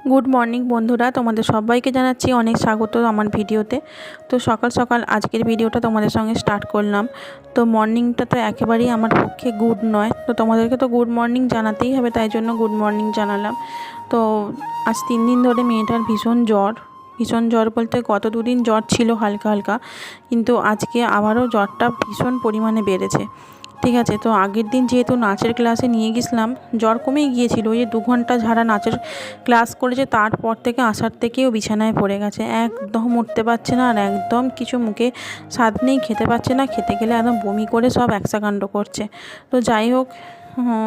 Good morning বন্ধুরা, তোমাদের সবাইকে জানাচ্ছি অনেক স্বাগত আমার ভিডিওতে। তো সকাল সকাল আজকের ভিডিওটা তোমাদের সঙ্গে স্টার্ট করলাম। তো মর্নিংটা তো একেবারেই আমার পক্ষে গুড নয়, তো তোমাদেরকে তো গুড মর্নিং জানাতেই হবে, তাই জন্য গুড মর্নিং জানালাম। তো আজ 3 দিন ধরে মেয়েটার ভীষণ জ্বর বলতে গত 2 দিন জ্বর ছিল হালকা হালকা, কিন্তু আজকে আবারও জ্বরটা ভীষণ পরিমাণে বেড়েছে। ঠিক আছে, তো আগের দিন যেহেতু নাচের ক্লাসে নিয়ে গেছিলাম, জ্বর কমেই গিয়েছিল। ওই যে 2 ঘন্টা ঝাড়া নাচের ক্লাস করেছে, তারপর থেকে আসার থেকেও বিছানায় পড়ে গেছে, একদম উঠতে পারছে না, আর একদম কিছু মুখে স্বাদ নেই, খেতে পারছে না, খেতে গেলে একদম বমি করে সব একসাকাণ্ড করছে। তো যাই হোক,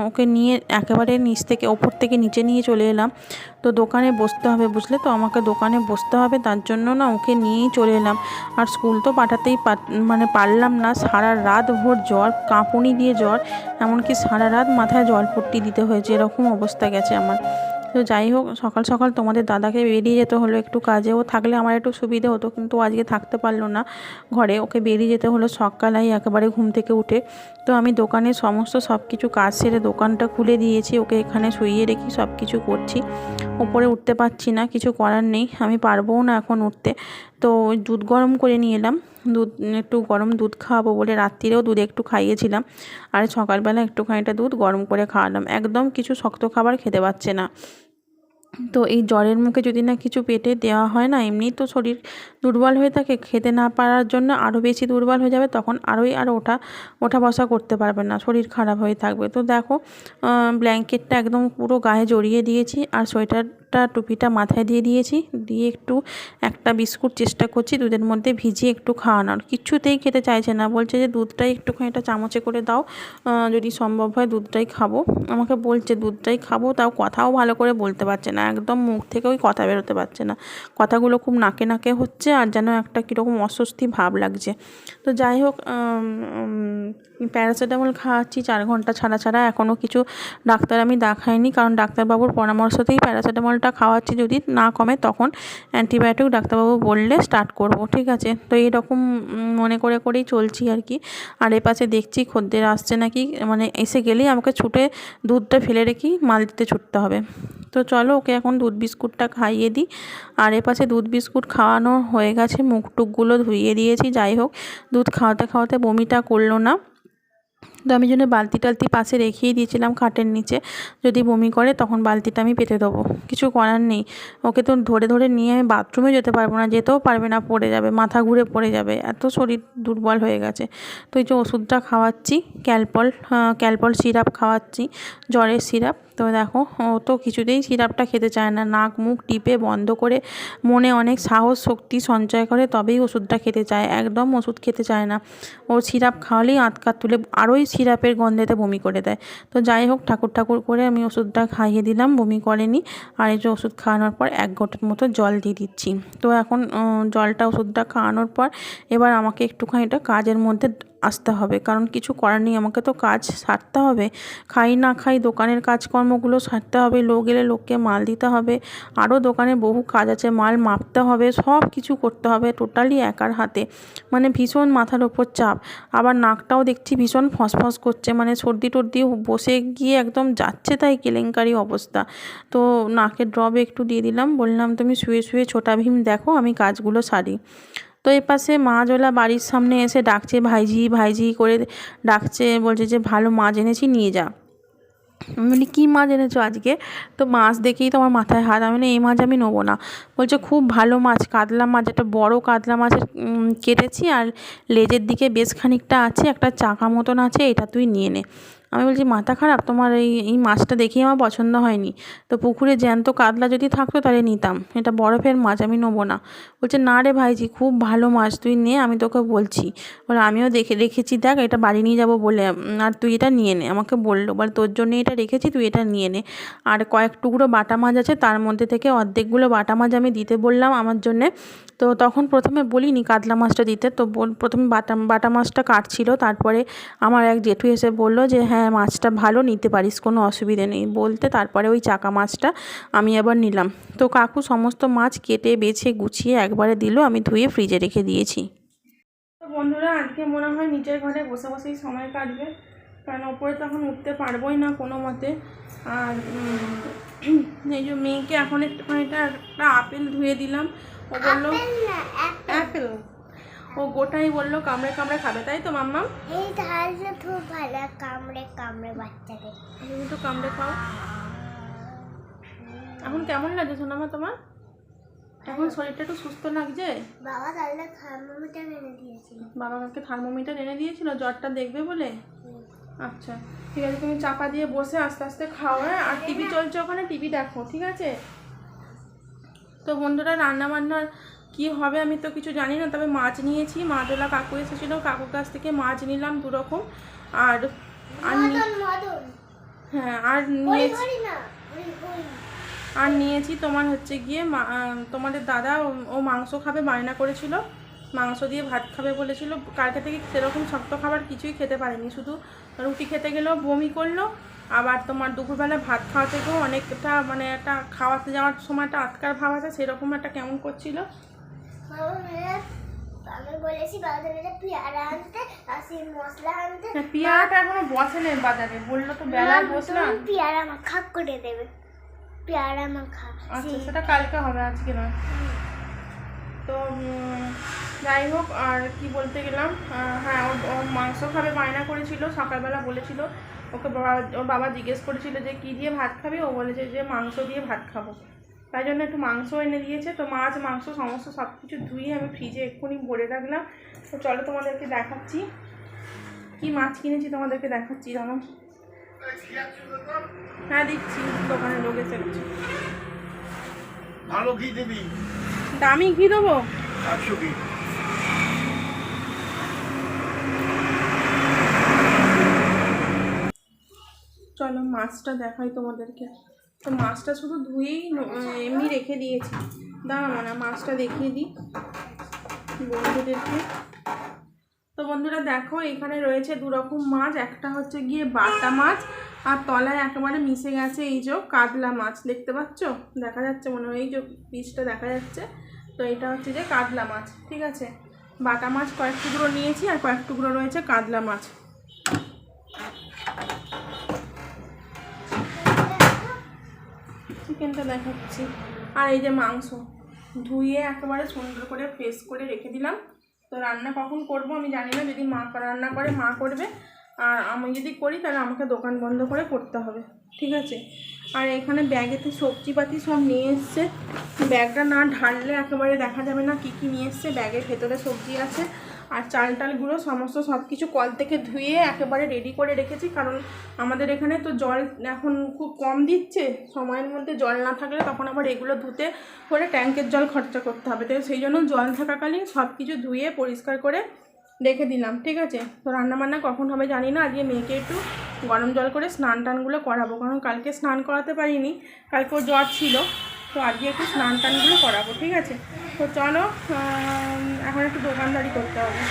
ওকে নিয়ে একেবারে নিচ থেকে ওপর থেকে নিচে নিয়ে চলে এলাম। তো দোকানে বসতে হবে, বুঝলে তো, আমাকে দোকানে বসতে হবে, তার জন্য না ওকে নিয়েই চলে এলাম। আর স্কুল তো পাঠাতেই পারলাম না, সারা রাত ভোর জ্বর, কাঁপুনি দিয়ে জ্বর, এমনকি সারা রাত মাথায় জলপট্টি দিতে হয়েছে, এরকম অবস্থা গেছে আমার। তো যাই হোক, সকাল সকাল তোমাদের দাদাকে বেরিয়ে যেতে হলো একটু কাজে, ও থাকলে আমার একটু সুবিধে হতো, কিন্তু আজকে থাকতে পারলো না ঘরে, ওকে বেরিয়ে যেতে হলো সকালেই একেবারে ঘুম থেকে উঠে। তো আমি দোকানে সমস্ত সব কিছু কাজ সেরে দোকানটা খুলে দিয়েছি, ওকে এখানে শুইয়ে রেখে সব কিছু করছি। ওপরে উঠতে পারছি না, কিছু করার নেই, আমি পারবও না এখন উঠতে। তো দুধ গরম করে নিয়ে এলাম, একটু গরম দুধ খাওয়াবো বলে রাত্রিরেও দুধ একটু খাইয়েছিলাম, আর সকালবেলা একটুখানিটা দুধ গরম করে খাওয়ালাম। একদম কিছু শক্ত খাবার খেতে পারছে না। তো এই জ্বরের মুখে যদি না কিছু পেটে দেওয়া হয় না, এমনিই তো শরীর দুর্বল হয়ে থাকে, খেতে না পারার জন্য আরও বেশি দুর্বল হয়ে যাবে, তখন আরও ওঠা বসা করতে পারবে না, শরীর খারাপ হয়ে থাকবে। তো দেখো, ব্ল্যাঙ্কেটটা একদম পুরো গায়ে জড়িয়ে দিয়েছি, আর সোয়েটারটা টুপিটা মাথায় দিয়ে দিয়েছি, দিয়ে একটু একটা বিস্কুট চেষ্টা করছি দুধের মধ্যে ভিজিয়ে একটু খাওয়ানোর। কিছুতেই খেতে চাইছে না, বলছে যে দুধটাই একটুখানি একটা চামচে করে দাও, যদি সম্ভব হয় দুধটাই খাবো। আমাকে বলছে দুধটাই খাবো, তাও কথাও ভালো করে বলতে পারছে না, একদম মুখ থেকে ওই কথা বেরোতে পারছে না, কথাগুলো খুব নাকে নাকে হচ্ছে, আর যেন একটা কীরকম অস্বস্তি ভাব লাগছে। তো যাই হোক, প্যারাসিটামল খাওয়াচ্ছি 4 ঘন্টা ছাড়া ছাড়া, এখনও কিছু ডাক্তার আমি দেখাইনি, কারণ ডাক্তারবাবুর পরামর্শতেই প্যারাসিটামলটা খাওয়াচ্ছি, যদি না কমে তখন অ্যান্টিবায়োটিক ডাক্তারবাবু বললে স্টার্ট করব। ঠিক আছে, তো এইরকম মনে করেই চলছি আর কি। আর এপাশে দেখছি খদ্দের আসছে নাকি, মানে এসে গেলেই আমাকে ছুটে দুধটা ফেলে রেখেই মাল দিতে ছুটতে হবে। তো চলো, ওকে এখন দুধ বিস্কুটটা খাইয়ে দিই। আর এপাশে দুধ বিস্কুট খাওয়ানো হয়ে গেছে, মুখ টুকগুলো ধুইয়ে দিয়েছি। যাই হোক, দুধ খাওয়াতে খাওয়াতে বমিটা করলো না, তো আমি জন্য বালতি টালতি পাশে রেখেই দিয়েছিলাম খাটের নিচে, যদি বমি করে তখন বালতিটা আমি পেতে দেবো, কিছু করার নেই। ওকে তো ধরে ধরে নিয়ে আমি বাথরুমে যেতে পারবো না, যেতেও পারবে না, পড়ে যাবে, মাথা ঘুরে পড়ে যাবে, এত শরীর দুর্বল হয়ে গেছে। তো এই যে ওষুধটা খাওয়াচ্ছি, ক্যালপল সিরাপ খাওয়াচ্ছি, জ্বরের সিরাপ। তো দেখো, ও তো কিছুতেই সিরাপটা খেতে চায় না, নাক মুখ টিপে বন্ধ করে মনে অনেক সাহস শক্তি সঞ্চয় করে তবেই ওষুধটা খেতে চায়, একদম ওষুধ খেতে চায় না। ও সিরাপ খাওয়ালেই আঁতকাত তুলে আরোই সিরাপের গন্ধেতে বমি করে দেয়। তো যাই হোক, ঠাকুর করে আমি ওষুধটা খাইয়ে দিলাম, বমি করেনি। আর এই যে ওষুধ খাওয়ানোর পর 1 ঘটার মতো জল দিয়ে দিচ্ছি। তো এখন ওষুধটা খাওয়ানোর পর এবার আমাকে একটুখানি এটা কাজের মধ্যে আসতে হবে, কারণ কিছু করার নেই, আমাকে তো কাজ সারতে হবে। খাই না খাই দোকানের কাজকর্মগুলো সারতে হবে, লোক এলে লোককে মাল দিতে হবে, আরও দোকানে বহু কাজ আছে, মাল মাপতে হবে, সব কিছু করতে হবে টোটালি একার হাতে, মানে ভীষণ মাথার ওপর চাপ। আবার নাকটাও দেখছি ভীষণ ফসফস করছে, মানে সর্দি টর্দি বসে গিয়ে একদম যাচ্ছে তাই কেলেঙ্কারি অবস্থা। তো নাকের ড্রপ একটু দিয়ে দিলাম, বললাম তুমি শুয়ে শুয়ে ছোটা ভীম দেখো, আমি কাজগুলো সারি। তো এপাশে মাছওয়ালা বাড়ির সামনে এসে ডাকছে, ভাইজি ভাইজি করে ডাকছে, বলছে যে ভালো মাছ এনেছি নিয়ে যা। আমি বলি কী মাছ এনেছো আজকে? তো মাছ দেখেই তো আমার মাথায় হাত, আমি এই মাছ আমি নেবো না। বলছে খুব ভালো মাছ, কাতলা মাছ, একটা বড় কাতলা মাছের কেটেছি, আর লেজের দিকে বেশ খানিকটা আছে, একটা চাকা মতন আছে, এটা তুই নিয়ে নে। আমি বলছি মাথা খারাপ তোমার, এই মাছটা দেখেই আমার পছন্দ হয়নি, তো পুকুরে জ্যান্ত কাতলা যদি থাকতো তাহলে নিতাম, এটা বরফের মাছ, আমি নেবো না। বলছে না রে ভাইজি, খুব ভালো মাছ, তুই নে, আমি তোকে বলছি। বলে আমিও রেখেছি, দেখ এটা বাড়ি নিয়ে যাবো বলে, আর তুই এটা নিয়ে নে, আমাকে বললো, বলে তোর জন্য এটা রেখেছি, তুই এটা নিয়ে নে। আর কয়েক টুকরো বাটা মাছ আছে, তার মধ্যে থেকে অর্ধেকগুলো বাটা মাছ আমি দিতে বললাম আমার জন্যে। তো তখন প্রথমে বলিনি কাতলা মাছটা দিতে, তো প্রথমে বাটা মাছটা কাটছিল, তারপরে আমার এক জেঠু এসে বললো যে হ্যাঁ মাছটা ভালো, নিতে পারিস, কোনো অসুবিধে নেই বলতে, তারপরে ওই চাকা মাছটা আমি আবার নিলাম। তো কাকু সমস্ত মাছ কেটে বেছে গুছিয়ে একবারে দিল, আমি ধুয়ে ফ্রিজে রেখে দিয়েছি। তো বন্ধুরা, আজকে মনে হয় নিচের ঘরে বসে বসেই সময় কাটবে, কারণ ওপরে তখন উঠতে পারবোই না কোনো মতে। আর এই যে মেয়েকে এখন একটুখানি একটা আপেল ধুয়ে দিলাম। ও বললো অ্যাপেল, ও গোটাই বললো কামড়ে কামড়ে খাবে, তাই তো মাম্মা? এই ধারটা খুব ভালো, কামড়ে কামড়ে বাচ্চাকে। তুমি তো কামড়ে খাও। এখন কেমন লাগছে সোনামা তোমার? এখন শরীরটা একটু সুস্থ লাগছে? বাবা তাহলে থার্মোমিটার এনে দিয়েছিল। বাবা কালকে থার্মোমিটার এনে দিয়েছিল জ্বরটা দেখবে বলে। আচ্ছা ঠিক আছে, তুমি চাপা দিয়ে বসে আস্তে আস্তে খাও, হ্যাঁ? আর টিভি চলছে ওখানে, টিভি দেখো, ঠিক আছে? তো বন্ধুরা রান্না বান্নার কি হবে আমি তো কিছু জানি না, তবে মাছ নিয়েছি, মাছওয়ালা কাকু এসেছিলো, কাকুর কাছ থেকে মাছ নিলাম 2 রকম। আর হ্যাঁ আর নিয়েছি তোমার হচ্ছে গিয়ে তোমাদের দাদা ও মাংস খাবে বায়না করেছিল, মাংস দিয়ে ভাত খাবে বলেছিল। কালকে থেকে সেরকম শক্ত খাবার কিছুই খেতে পারেনি, শুধু রুটি খেতে গেলেও বমি করলো। আবার তোমার দুপুরবেলা ভাত খাওয়া থেকেও অনেকটা মানে একটা খাওয়াতে যাওয়ার সময় একটা আটকার ভাব আছে, সেরকম একটা কেমন করছিল। আমি বলেছি বাজারে পেয়ারা আনতে আর সেই মশলা আনতে। পেয়ারাটা এখনো বসে নেই বাজারে, বললো তো বেলায় বসলাম। পেয়ারা মাখা করে দেবে, পেয়ারা মাখা। আচ্ছা সেটা কালকে হবে, আজকে নয়। তো যাই হোক, আর কি বলতে গেলাম, হ্যাঁ ও মাংস খাবে বায়না করেছিল, সকালবেলা বলেছিল ওকে ওর বাবা জিজ্ঞেস করেছিল যে কী দিয়ে ভাত খাবি, ও বলেছে যে মাংস দিয়ে ভাত খাবো, তাই জন্য একটু মাংস এনে দিয়েছে। তো মাছ মাংস সমস্ত সব কিছু ধুয়ে আমি ফ্রিজে এক্ষুনি ভরে রাখলাম। তো চলো তোমাদেরকে দেখাচ্ছি কি মাছ কিনেছি, তোমাদেরকে দেখাচ্ছি জানো। হ্যাঁ দিচ্ছি, দোকানে লোক এসে গেছে। ভালো ঘি দিবি, দামি ঘি দেবো 100 ঘি। চলো মাছটা দেখাই তোমাদেরকে। তো মাছটা শুধু ধুয়েই এমনি রেখে দিয়েছি, দাঁড়ানো না মাছটা দেখিয়ে দিই বন্ধুদেরকে। তো বন্ধুরা দেখো এখানে রয়েছে 2 রকম মাছ, একটা হচ্ছে গিয়ে বাটা মাছ আর তলায় একেবারে মিশে গেছে এই যে কাতলা মাছ, দেখতে পাচ্ছ? দেখা যাচ্ছে মনে হয়, এই যে পিসটা দেখা যাচ্ছে। তো এটা হচ্ছে যে কাতলা মাছ, ঠিক আছে? বাটা মাছ কয়েক টুকরো নিয়েছি আর কয়েক টুকরো রয়েছে কাতলা মাছ। চিকেনটা দেখাচ্ছি। আর এই যে মাংস ধুয়ে একেবারে সুন্দর করে ফ্রেশ করে রেখে দিলাম। তো রান্না কখন করব আমি জানি না, যদি মা রান্না করে মা করবে, আর আমি যদি করি তাহলে আমাকে দোকান বন্ধ করে করতে হবে, ঠিক আছে? আর এখানে ব্যাগেতে সবজিপাতি সব নিয়ে এসছে, ব্যাগটা না ঢাললে একেবারে দেখা যাবে না কী কী নিয়ে এসছে। ব্যাগের ভেতরে সবজি আছে আর চাল টালগুলো সমস্ত সব কিছু কল থেকে ধুয়ে একেবারে রেডি করে রেখেছি, কারণ আমাদের এখানে তো জল এখন খুব কম দিচ্ছে, সময়ের মধ্যে জল না থাকলে তখন আবার এগুলো ধুতে হলে ট্যাঙ্কের জল খরচা করতে হবে, তো সেই জন্য জল থাকাকালীন সব কিছু ধুয়ে পরিষ্কার করে রেখে দিলাম, ঠিক আছে? তো রান্নাবান্না কখন হবে জানি না, আজকে মেয়েকে একটু গরম জল করে স্নান টানগুলো করাবো, কারণ কালকে স্নান করাতে পারিনি, কালকে ও জ্বর ছিল, তো আজকে একটু স্নান টানগুলো করাবো, ঠিক আছে? তো চলো এখন একটু দোকানদারি করতে হবে।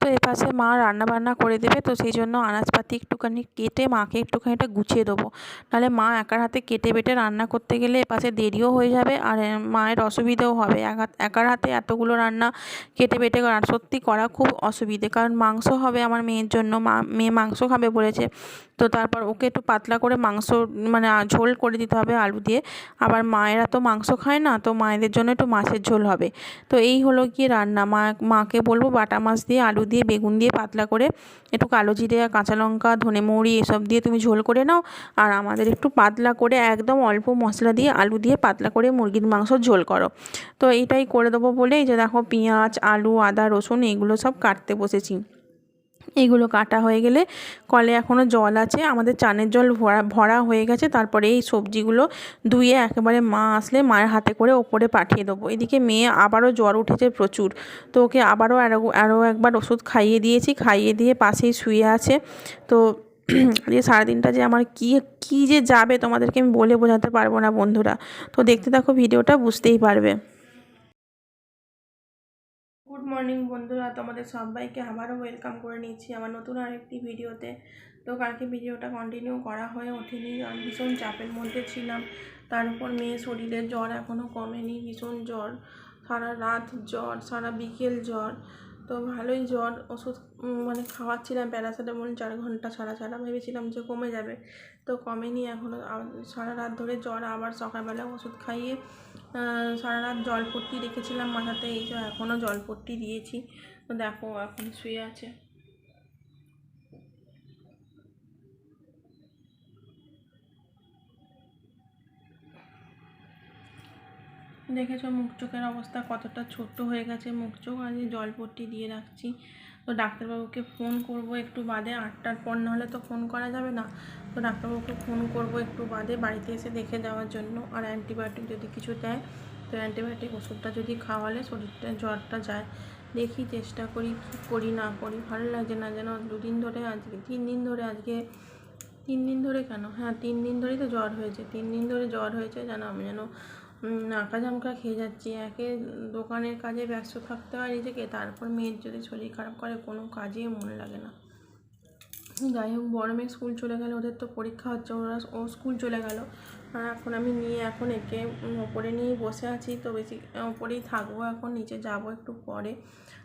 তো এপাশে মা রান্না বান্না করে দেবে, তো সেই জন্য আনাজপাতি একটুখানি কেটে মাকে একটুখানিটা গুছিয়ে দেবো, নাহলে মা একার হাতে কেটে বেটে রান্না করতে গেলে এপাশে দেরিও হয়ে যাবে আর মায়ের অসুবিধেও হবে। একার হাতে এতগুলো রান্না কেটে বেটে সত্যি করা খুব অসুবিধে, কারণ মাংস হবে আমার মেয়ের জন্য, মেয়ে মাংস খাবে বলেছে। তো তারপর ওকে একটু পাতলা করে মাংস মানে ঝোল করে দিতে হবে আলু দিয়ে, আবার মায়েরা তো মাংস খায় না, তো মায়েদের জন্য একটু মাছের ঝোল হবে। তো এই হলো কি রান্না, মাকে বলবো বাটা মাছ দিয়ে আলু দিয়ে বেগুন দিয়ে পাতলা করে একটু কালো জিরে কাঁচা লঙ্কা ধনে মৌরি এসব দিয়ে তুমি ঝোল করে নাও, আর আমাদের একটু পাতলা করে একদম অল্প মশলা দিয়ে আলু দিয়ে পাতলা করে মুরগির মাংসর ঝোল করো। তো এইটাই করে দেবো বলে এই যে দেখো পেঁয়াজ আলু আদা রসুন এইগুলো সব কাটতে বসেছি। এইগুলো কাটা হয়ে গেলে কলে এখনও জল আছে, আমাদের চানের জল ভরা হয়ে গেছে, তারপরে এই সবজিগুলো ধুয়ে একেবারে মা আসলে মায়ের হাতে করে ওপরে পাঠিয়ে দেবো। এদিকে মেয়ে আবারও জ্বর উঠেছে প্রচুর, তো ওকে আবারও আরও একবার ওষুধ খাইয়ে দিয়েছি, খাইয়ে দিয়ে পাশেই শুয়ে আছে। তো যে সারাদিনটা যে আমার কী যে যাবে তোমাদেরকে আমি বলে বোঝাতে পারবো না বন্ধুরা। তো দেখতে থাকো ভিডিওটা, বুঝতেই পারবে। গুড মর্নিং বন্ধুরা, তোমাদের সবাইকে আবারও ওয়েলকাম করে নিচ্ছি আমার নতুন আরেকটি ভিডিওতে। তো কালকে ভিডিওটা কন্টিনিউ করা হয়ে ওঠেনি, আমি ভীষণ চাপের মধ্যে ছিলাম, তার উপর মেয়ে শরীরের জ্বর এখনও কমেনি, ভীষণ জ্বর, সারা রাত জ্বর, সারা বিকেল জ্বর। তো ভালোই জ্বর, ওষুধ মানে খাওয়াচ্ছিলাম প্যারাসিটামল 4 ঘন্টা ছাড়া ছাড়া, ভেবেছিলাম যে কমে যাবে, তো কমেনি এখনও। সারা রাত ধরে জ্বর, আবার সকালবেলা ওষুধ খাইয়ে সারা রাত জলপট্টি রেখেছিলাম মাথাতে, এই যে এখনও জলপট্টি দিয়েছি। তো দেখো এখন শুয়ে আছে। দেখেছো মুখ চোখের অবস্থা কতটা ছোট্ট হয়ে গেছে মুখ চোখ, আজ জলপট্টি দিয়ে রাখছি। তো ডাক্তারবাবুকে ফোন করব একটু বাদে, 8টার পর নাহলে তো ফোন করা যাবে না। তো ডাক্তারবাবুকে ফোন করব একটু বাদে বাড়িতে এসে দেখে যাওয়ার জন্য, আর অ্যান্টিবায়োটিক যদি কিছু দেয় তো অ্যান্টিবায়োটিক ওষুধটা যদি খাওয়ালে শরীরটা জ্বরটা যায়। দেখি চেষ্টা করি কী করি না করি, ভালো লাগছে না যেন। 2 দিন ধরে, আজকে 3 দিন ধরে, আজকে 3 দিন ধরে কেন, হ্যাঁ 3 দিন ধরেই তো জ্বর হয়েছে। 3 দিন ধরে জ্বর হয়েছে যেন আমি যেন নাকা জামকা খেয়ে যাচ্ছি। একে দোকানের কাজে ব্যস্ত থাকতে হয় নিজেকে, তারপর মেয়ের যদি শরীর খারাপ করে কোনো কাজেই মন লাগে না। যাই হোক, বড় মেয়ে স্কুল চলে গেল, ওদের তো পরীক্ষা হচ্ছে, ও স্কুল চলে গেল। আর এখন আমি নিয়ে এখন একে ওপরে নিয়ে বসে আছি। তো বেশি ওপরেই থাকবো, এখন নিচে যাবো একটু পরে।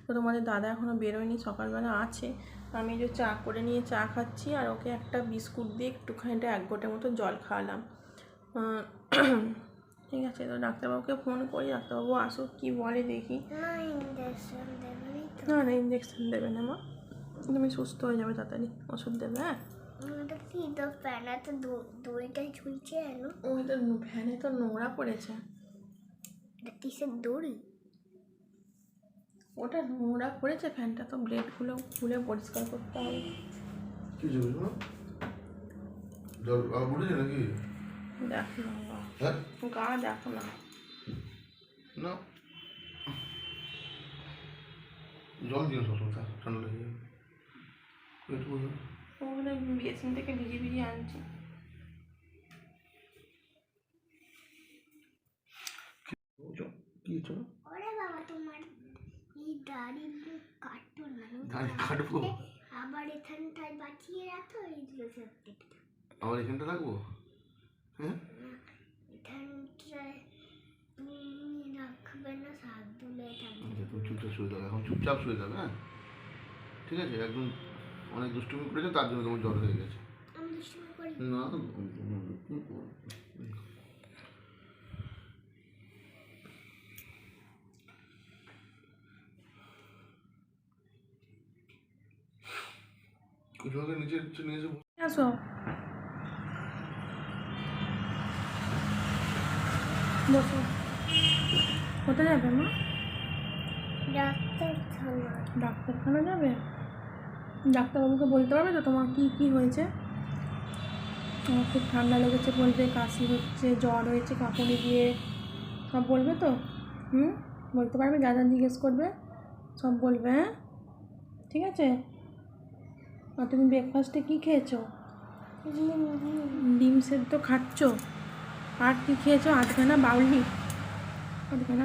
তো তোমাদের দাদা এখনও বেরোয়নি, সকালবেলা আছে। আমি যে চা করে নিয়ে চা খাচ্ছি, আর ওকে একটা বিস্কুট দিয়ে একটুখানিটা 1 ঘন্টার মতো জল খাওয়ালাম। ঠিক আছে, তো ডাক্তারবাবুকে ফোন করি, ডাক্তারবাবু আসুক কী বলে দেখি। না না, ইঞ্জেকশন দেবে না মা, তুমি সুস্থ হয়ে যাবে তাড়াতাড়ি, ওষুধ দেবে। হ্যাঁ দড়িটাই ঝুলছে, ওই তো ফ্যানে তো নোংরা পড়েছে। কিসের দড়ি? ওটা নোংরা পড়েছে, ফ্যানটা তো ব্লেডগুলো খুলে পরিষ্কার করতে হবে। কি জল জল পড়েছে নাকি? দেখো না হ্যাঁ গা, দেখো না। না জল দিও সবসময়, ঠান্ডা লেগে যাবে। ওখানে বেসিন থেকে ভিজিয়ে ভিজিয়ে আনছি। কি চলো ওরে বাবা, তোমার এই দাড়ি কাটবো না, দাঁড়িয়ে কাটবো, আবার এখানটায় বাঁচিয়ে রাখো, এইগুলো সত্যি আবার এখানটা রাখবো। হ্যাঁ এখানটায় তুমি রাখবে না, শাক তুলে থাকবে। তুমি চুপচাপ শুয়ে যাবে, এখন চুপচাপ শুয়ে যাবে। হ্যাঁ ঠিক আছে, একদম অনেক দুষ্টুমি করেছে, তার জন্য তোমার জ্বর হয়ে গেছে। আমি দুষ্টুমি করি না কুচুমাকে নিচে নিয়ে এসে আসো, বসো। কোথায় যাবে মা? ডাক্তারখানা। ডাক্তারখানা যাবে? ডাক্তারবাবুকে বলতে পারবে তো তোমার কী কী হয়েছে? আমার খুব ঠান্ডা লেগেছে বলবে, কাশি হচ্ছে, জ্বর হয়েছে, কাঁপুনি দিয়ে, সব বলবে তো? বলতে পারবে? যা যা জিজ্ঞেস করবে সব বলবে। হ্যাঁ ঠিক আছে। আর তুমি ব্রেকফাস্টে কী খেয়েছো? ডিম সেদ্ধ খাচ্ছ? আর কী খেয়েছো? আধখানা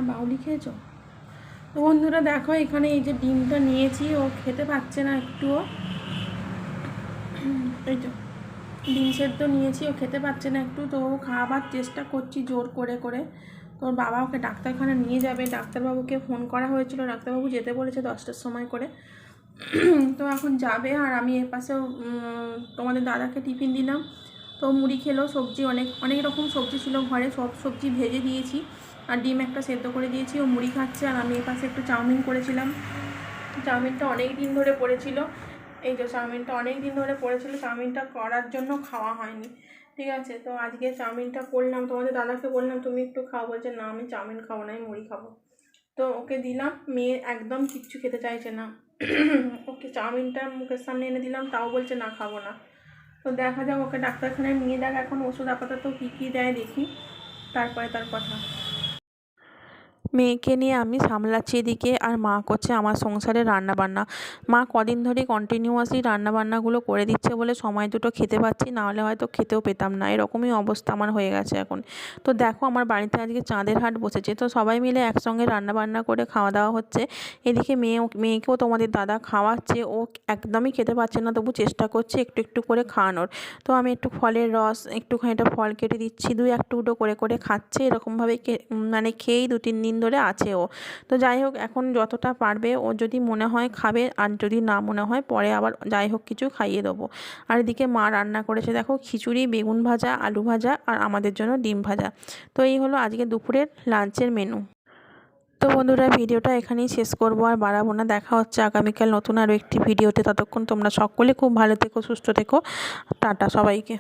বাউলি খেয়েছো? তো বন্ধুরা দেখো, এখানে এই যে ডিমটা নিয়েছি, ও খেতে পাচ্ছে না একটুও। এই যে ডিম সেদ্ধ নিয়েছি, ও খেতে পাচ্ছে না একটু, তো ও খাওয়াবার চেষ্টা করছি জোর করে করে। তোর বাবা ওকে ডাক্তারখানা নিয়ে যাবে, ডাক্তারবাবুকে ফোন করা হয়েছিল, ডাক্তারবাবু যেতে বলেছে 10টার সময় করে। তো এখন যাবে, আর আমি এর পাশেও তোমাদের দাদাকে টিফিন দিলাম, তো মুড়ি খেলো। সবজি অনেক অনেক রকম সবজি ছিল ঘরে, সব সবজি ভেজে দিয়েছি, আর ডিম একটা সেদ্ধ করে দিয়েছি, ও মুড়ি খাচ্ছে। আর আমি এর পাশে একটু চাউমিন করেছিলাম, চাউমিনটা অনেক দিন ধরে পড়েছিল। এই যে চাউমিনটা অনেক দিন ধরে পড়েছিল, চাউমিনটা করার জন্য খাওয়া হয়নি। ঠিক আছে, তো আজকে চাউমিনটা করলাম, তোমাদের দাদাকে বললাম তুমি একটু খাও, বলছে না আমি চাউমিন খাবো না, আমি মুড়ি খাবো। তো ওকে দিলাম, মেয়ে একদম কিচ্ছু খেতে চাইছে না। ওকে চাউমিনটা মুখের সামনে এনে দিলাম, তাও বলছে না খাবো না। তো দেখা যাক, ওকে ডাক্তারখানায় নিয়ে যাক, এখন ওষুধ আপাতত কী কী দেয় দেখি, তারপরে তার কথা। মেয়েকে নিয়ে আমি সামলাচ্ছি এদিকে, আর মা করছে আমার সংসারে রান্নাবান্না। মা কদিন ধরে কন্টিনিউয়াসলি রান্নাবান্নাগুলো করে দিচ্ছে বলে সময় দুটো খেতে পাচ্ছি, নাহলে হয়তো খেতেও পেতাম না, এরকমই অবস্থা আমার হয়ে গেছে এখন। তো দেখো আমার বাড়িতে আজকে চাঁদের হাট বসেছে, তো সবাই মিলে একসঙ্গে রান্নাবান্না করে খাওয়া দাওয়া হচ্ছে। এদিকে মেয়েকেও তোমাদের দাদা খাওয়াচ্ছে, ও একদমই খেতে পারছে না, তবু চেষ্টা করছে একটু একটু করে খাওয়ানোর। তো আমি একটু ফলের রস, একটুখানিটা ফল কেটে দিচ্ছি, 2-1 টুকরো করে করে খাচ্ছে। এরকমভাবে মানে খেয়েই 2-3 দিন ধরে আছে ও। তো যাই হোক, এখন যতটা পারবে ও যদি মনে হয় খাবে, আর যদি না মনে হয় পরে আবার যাই হোক কিছু খাইয়ে দেবো। আর এদিকে মা রান্না করেছে দেখো খিচুড়ি, বেগুন ভাজা, আলু ভাজা আর আমাদের জন্য ডিম ভাজা। তো এই হলো আজকে দুপুরের লাঞ্চের মেনু। তো বন্ধুরা, ভিডিওটা এখানেই শেষ করবো, আর বাড়াবো না। দেখা হচ্ছে আগামীকাল নতুন আরও একটি ভিডিওতে। ততক্ষণ তোমরা সকলে খুব ভালো থেকো, সুস্থ থেকো। টাটা সবাইকে।